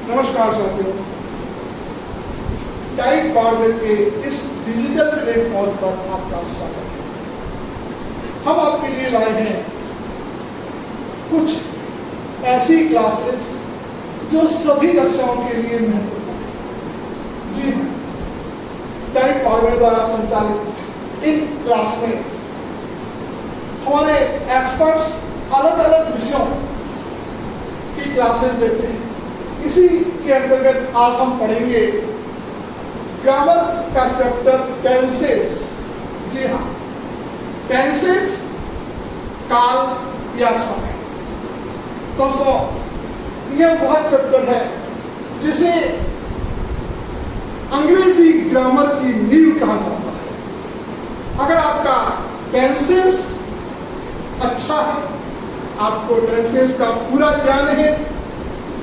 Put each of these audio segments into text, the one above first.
नमस्कार साथियों, diet barbell के इस डिजिटल प्लेटफॉर्म पर आपका स्वागत है। हम आपके लिए लाए हैं कुछ ऐसी क्लासेस जो सभी कक्षाओं के लिए महत्वपूर्ण है। जी हाँ, डाइट बारवेल द्वारा संचालित इन क्लास में हमारे एक्सपर्ट्स अलग अलग विषयों की क्लासेस देते हैं। इसी के अंतर्गत आज हम पढ़ेंगे ग्रामर का चैप्टर टेंसेस। जी हाँ, टेंसेस काल या समय। दोस्तों, यह वह चैप्टर है जिसे अंग्रेजी ग्रामर की नींव कहा जाता है। अगर आपका टेंसेस अच्छा है, आपको टेंसेस का पूरा ज्ञान है,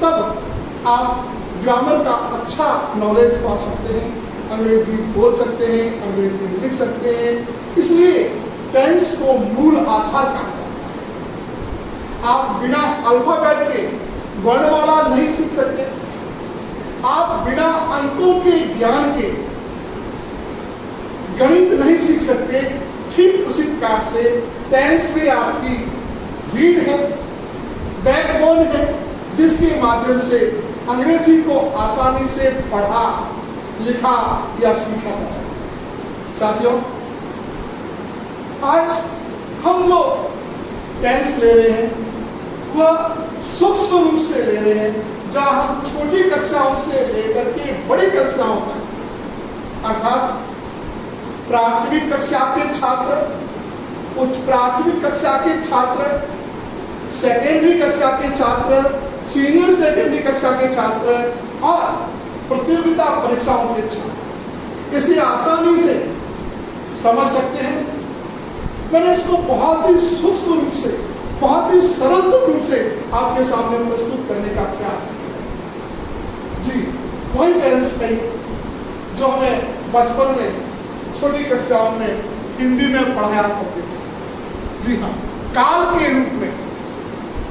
तब आप ग्रामर का अच्छा नॉलेज पा सकते हैं, अंग्रेजी बोल सकते हैं, अंग्रेजी लिख सकते हैं। इसलिए टेंस को मूल आधार कहा जाता है। आप बिना अल्फाबेट के वर्णमाला नहीं सीख सकते। आप बिना अंकों के ज्ञान के गणित नहीं सीख सकते। ठीक उसी प्रकार से टेंस भी आपकी रीढ़ है, बैकबोन है, जिसके माध्यम से अंग्रेजी को आसानी से पढ़ा, लिखा या सीखा जा सकता है। साथियों, आज हम जो टेंस ले रहे हैं वह सूक्ष्म रूप से ले रहे हैं, जहां हम छोटी कक्षाओं से लेकर के बड़ी कक्षाओं तक, अर्थात प्राथमिक कक्षा के छात्र, उच्च प्राथमिक कक्षा के छात्र, सेकेंडरी कक्षा के छात्र, सीनियर सेकेंडरी कक्षा के छात्र और प्रतियोगिता परीक्षाओं के छात्र इसे आसानी से समझ सकते हैं। मैंने इसको बहुत ही सूक्ष्म रूप से, बहुत ही सरल रूप से आपके सामने प्रस्तुत करने का प्रयास किया। जी, वही टेंस नहीं जो हमें बचपन में छोटी कक्षाओं में हिंदी में पढ़ाया करते थे। जी हाँ, काल के रूप में।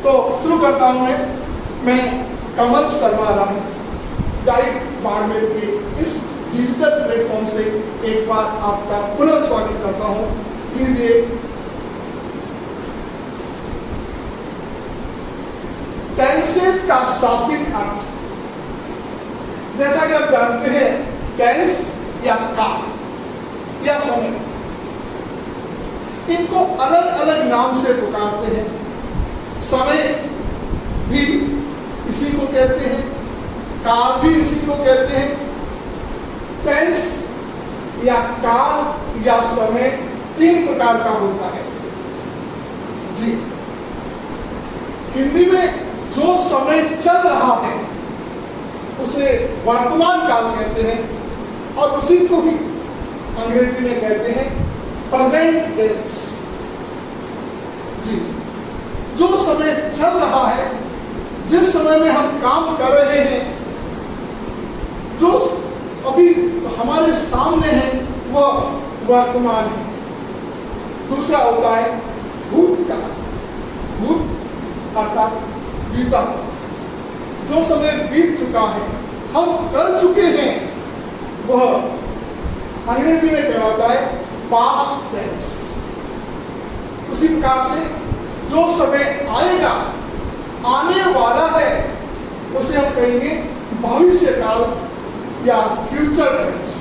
तो शुरू करता हूं मैं कमल शर्मा राय, डाइट बारवेल के इस डिजिटल प्लेटफॉर्म से एक बार आपका पुनः स्वागत करता हूं। लीजिए, टेंसेस का शाब्दिक अर्थ। जैसा कि आप जानते हैं, टेंस या काल या समय, इनको अलग अलग नाम से पुकारते हैं। समय भी इसी को कहते हैं, काल भी इसी को कहते हैं। टेंस या काल या समय तीन प्रकार का होता है। जी, हिंदी में जो समय चल रहा है उसे वर्तमान काल कहते हैं, और उसी को ही अंग्रेजी में कहते हैं प्रेजेंट टेंस। जी, जो समय चल रहा है, जिस समय में हम काम कर रहे हैं, जो अभी हमारे सामने है, वह वर्तमान है। दूसरा होता है भूतकाल। भूत अर्थात बीता, जो समय बीत चुका है, हम कर चुके हैं, वह अंग्रेजी में कहलाता है पास्ट टेंस। उसी प्रकार से जो समय आएगा, आने वाला है, उसे हम कहेंगे भविष्य काल या फ्यूचर टेंस।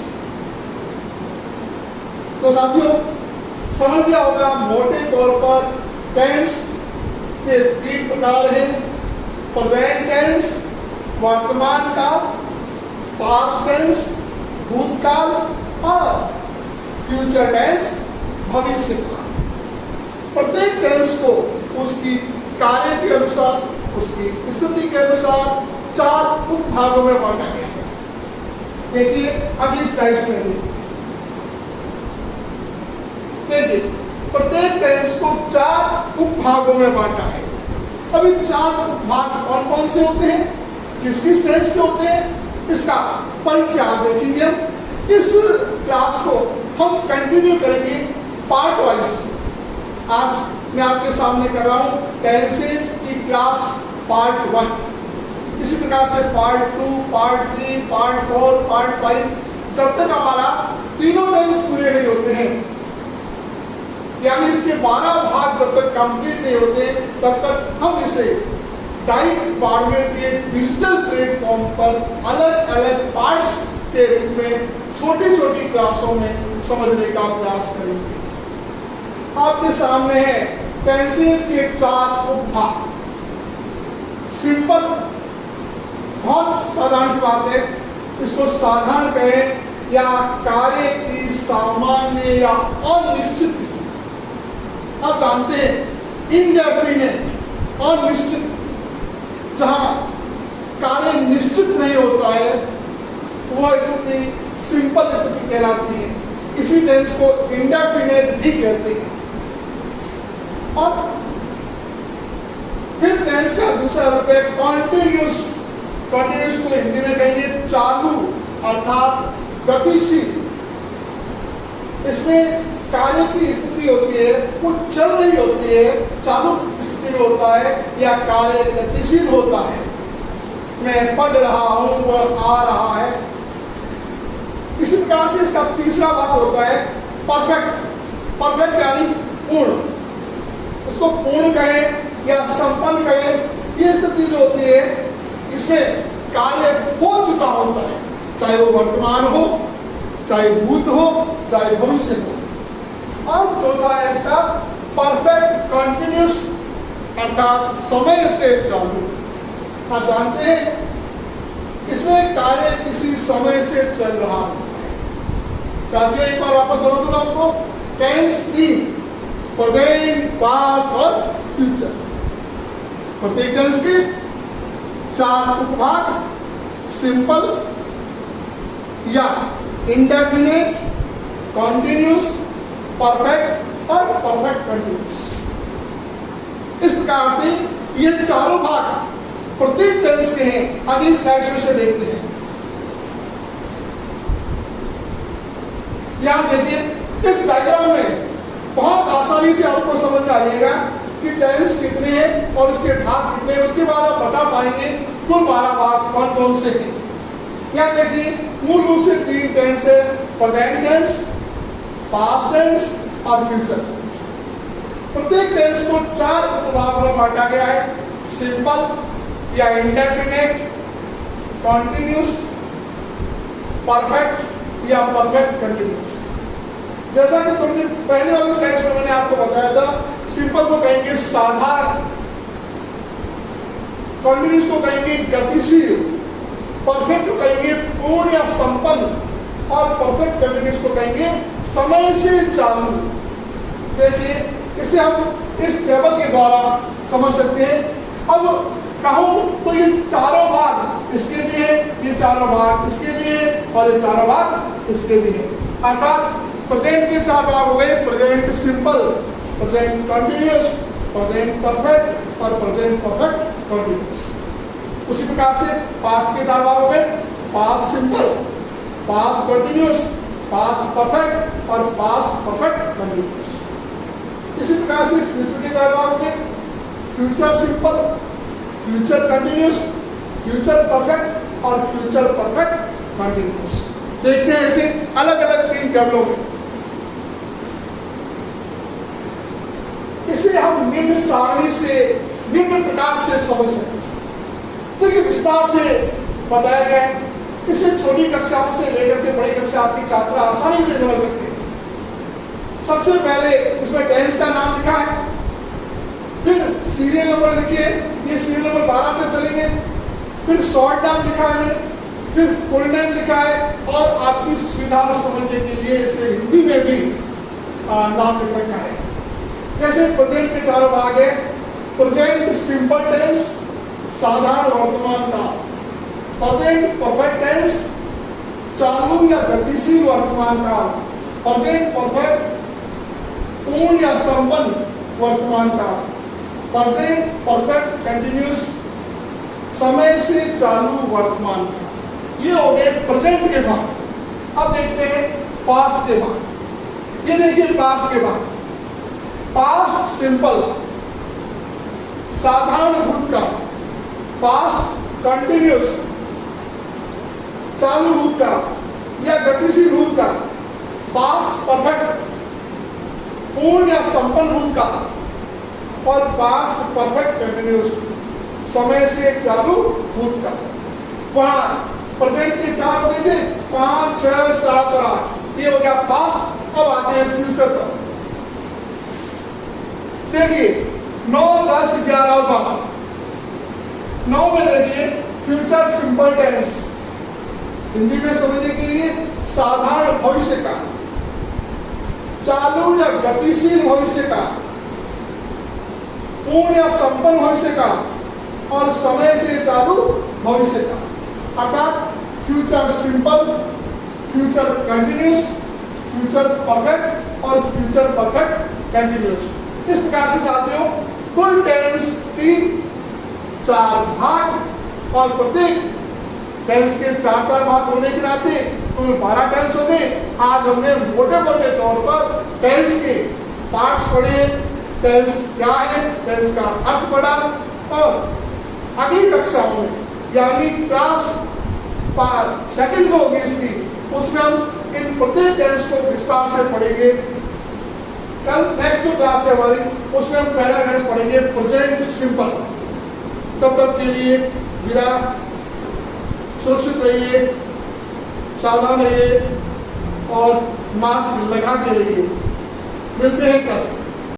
तो साथियों, समझ लिया होगा मोटे तौर पर टेंस के तीन प्रकार हैं: प्रेजेंट टेंस वर्तमान काल, पास्ट टेंस भूतकाल और फ्यूचर टेंस भविष्य काल। प्रत्येक टेंस को उसकी कार्य के अनुसार, उसकी स्थिति के अनुसार चार उपभागों में बांटा गया है। देखिए अगली स्लाइड्स में देखिए, प्रत्येक टेंस को चार उपभागों में बांटा है। अभी चार उपभाग कौन कौन से होते हैं, किस किस टेंस के होते हैं, इसका परिचय आप देखेंगे। इस क्लास को हम कंटिन्यू करेंगे पार्ट वाइज। आज मैं आपके सामने कर रहा हूं टेंसेज की क्लास पार्ट 1। इसी प्रकार से पार्ट 2, पार्ट 3, पार्ट 4, पार्ट 5, जब तक हमारा तीनों टेंस पूरे नहीं होते हैं, यानी इसके 12 भाग जब तक कंप्लीट नहीं होते, तब तक हम इसे डाइट बाड़मेर के डिजिटल प्लेटफॉर्म पर अलग अलग पार्ट्स के रूप में छोटी छोटी क्लासों में समझने का प्रयास करेंगे। आपके सामने है टेंसेस के 4 उपभाग। सिंपल, बहुत साधारण सी बात है, इसको साधारण कहें या कार्य की सामान्य या अनिश्चित स्थिति। आप जानते हैं इनडेफिनिट, अनिश्चित, जहां कार्य निश्चित नहीं होता है वह स्थिति सिंपल स्थिति कहलाती है। इसी टेंस को इंडेफिनिट भी कहते हैं। और फिर टेंस का दूसरा रूप है कॉन्टिन्यूस। कॉन्टिन्यूस को हिंदी में कहेंगे चालू अर्थात गतिशील। इसमें कार्य की स्थिति होती है, वो चल रही होती है, चालू स्थिति में होता है, या कार्य गतिशील होता है। मैं पढ़ रहा हूं, वह आ रहा है। इसी प्रकार से इसका तीसरा भाग होता है परफेक्ट। परफेक्ट यानी पूर्ण। उसको पूर्ण कहें या संपन्न कहें, ये स्थिति जो होती है इसमें कार्य हो चुका होता है, चाहे वो वर्तमान हो, चाहे भूत हो, चाहे भविष्य हो। और चौथा है इसका परफेक्ट कंटिन्यूस अर्थात समय से चालू। आप जानते हैं इसमें कार्य किसी समय से चल रहा है। साथियों एक बार वापस दोहरा दूं आपको, टेंस 3, प्रेजेंट, पास्ट और फ्यूचर। प्रत्येक टेंस के 4 उपभाग, सिंपल या इंडेफिनिट, कॉन्टिन्यूस, परफेक्ट और परफेक्ट कंटिन्यूस। इस प्रकार से ये चारों भाग प्रत्येक टेंस के हैं। अगली स्लाइड में से देखते हैं। यहां देखिए इस डायग्राम में बहुत आसानी से आपको समझ आ जाएगा कि टेंस कितने हैं और उसके भाग कितने हैं। उसके बाद आप बता पाएंगे कुल 12 भाग कौन कौन से हैं। यहां देखिए मूल रूप से 3 टेंस है, प्रेजेंट टेंस, पास्ट टेंस और फ्यूचर टेंस। प्रत्येक टेंस को 4 उपभागों में बांटा गया है, सिंपल या इंडेफिनिट, कॉन्टिन्यूस, परफेक्ट या परफेक्ट कंटिन्यूस। जैसा कि थोड़ी पहले वाली स्लाइड में मैंने आपको बताया था, सिंपल को कहेंगे साधारण, कॉन्टिन्यूस को कहेंगे गतिशील, परफेक्ट को कहेंगे पूर्ण या संपन्न और परफेक्ट कंटिन्यूस को कहेंगे समय से चालू। देखिए इसे हम इस टेबल के द्वारा समझ सकते हैं। अब कहूं तो ये चारों भाग इसके लिए, ये चारों भाग इसके लिए और ये चारों भाग इसके लिए। अर्थात प्रेजेंट के 4 भाग हो गए, present simple, present continuous, present perfect और प्रेजेंट परफेक्ट कंटिन्यूस। उसी प्रकार से पास्ट के 4 भाग हो गए, past simple, past continuous, past perfect और पास्ट परफेक्ट कंटिन्यूस। इसी प्रकार से फ्यूचर के 4 भाग हो गए, future simple, future continuous, future perfect और फ्यूचर परफेक्ट कंटिन्यूस। देखते हैं इसे अलग अलग 3 टेबलों में। इसे हम निम्न सारणी से, निम्न प्रकार से समझ सकते हैं। देखिए विस्तार से बताया गया है, इसे छोटी कक्षाओं से लेकर के बड़ी कक्षा आपकी छात्र आसानी से समझ सकते हैं। सबसे पहले इसमें टेंस का नाम लिखा है, फिर सीरियल नंबर लिखिए, ये सीरियल नंबर 12 तक चलेंगे, फिर शॉर्ट नाम लिखा है, फिर फुल नेम लिखा है और आपकी सुविधा समझने के लिए इसे हिंदी में भी नाम लिख रखा है। जैसे प्रेजेंट के 4 भाग है, प्रेजेंट सिंपल टेंस साधारण वर्तमान काल, प्रेजेंट परफेक्ट टेंस चालू या गतिशील वर्तमान काल, प्रेजेंट परफेक्ट पूर्ण या संपन्न वर्तमान काल, प्रेजेंट परफेक्ट कंटिन्यूस समय से चालू वर्तमान काल। ये हो गए प्रेजेंट के भाग। अब देखते हैं पास्ट के भाग। ये देखिए पास्ट के भाग, पास्ट सिंपल साधारण भूतकाल, पास्ट कंटिन्यूस चालू रूप का या गतिशील रूप का, पास्ट परफेक्ट पूर्ण या संपन्न रूप का, और पास्ट परफेक्ट कंटिन्यूस समय से चालू रूप का। वहां प्रेजेंट के 4 होते थे, 5, 6, 7 और 8, ये हो गया पास्ट। अब आते हैं फ्यूचर पर। देखिए 9, 10, 11 और 12। 9 में देखिए फ्यूचर सिंपल टेंस, हिंदी में समझने के लिए साधारण भविष्य का, चालू या गतिशील भविष्य का, पूर्ण या संपन्न भविष्य का, और समय से चालू भविष्य का। अर्थात future simple, future continuous, future perfect और फ्यूचर परफेक्ट कंटिन्यूस। इस प्रकार से साथियों कुल टेंस 3-4 भाग, और प्रत्येक टेंस के 4-4 भाग होने के नाते कुल 12 टेंस हो गए। आज हमने मोटे मोटे तौर पर टेंस के पार्ट्स पढ़े, टेंस क्या है, टेंस का अर्थ पढ़ा, और अगली कक्षाओं में यानी क्लास 2 होगी इसकी, उसमें हम इन प्रत्येक टेंस को विस्तार से पढ़ेंगे। कल नेक्स्ट जो क्लास है हमारी, उसमें हम पहला टेंस पढ़ेंगे प्रेजेंट सिंपल। तब तक के लिए विदा, सुरक्षित रहिए, सावधान रहिए और मास्क लगा के रहिए। मिलते हैं कल।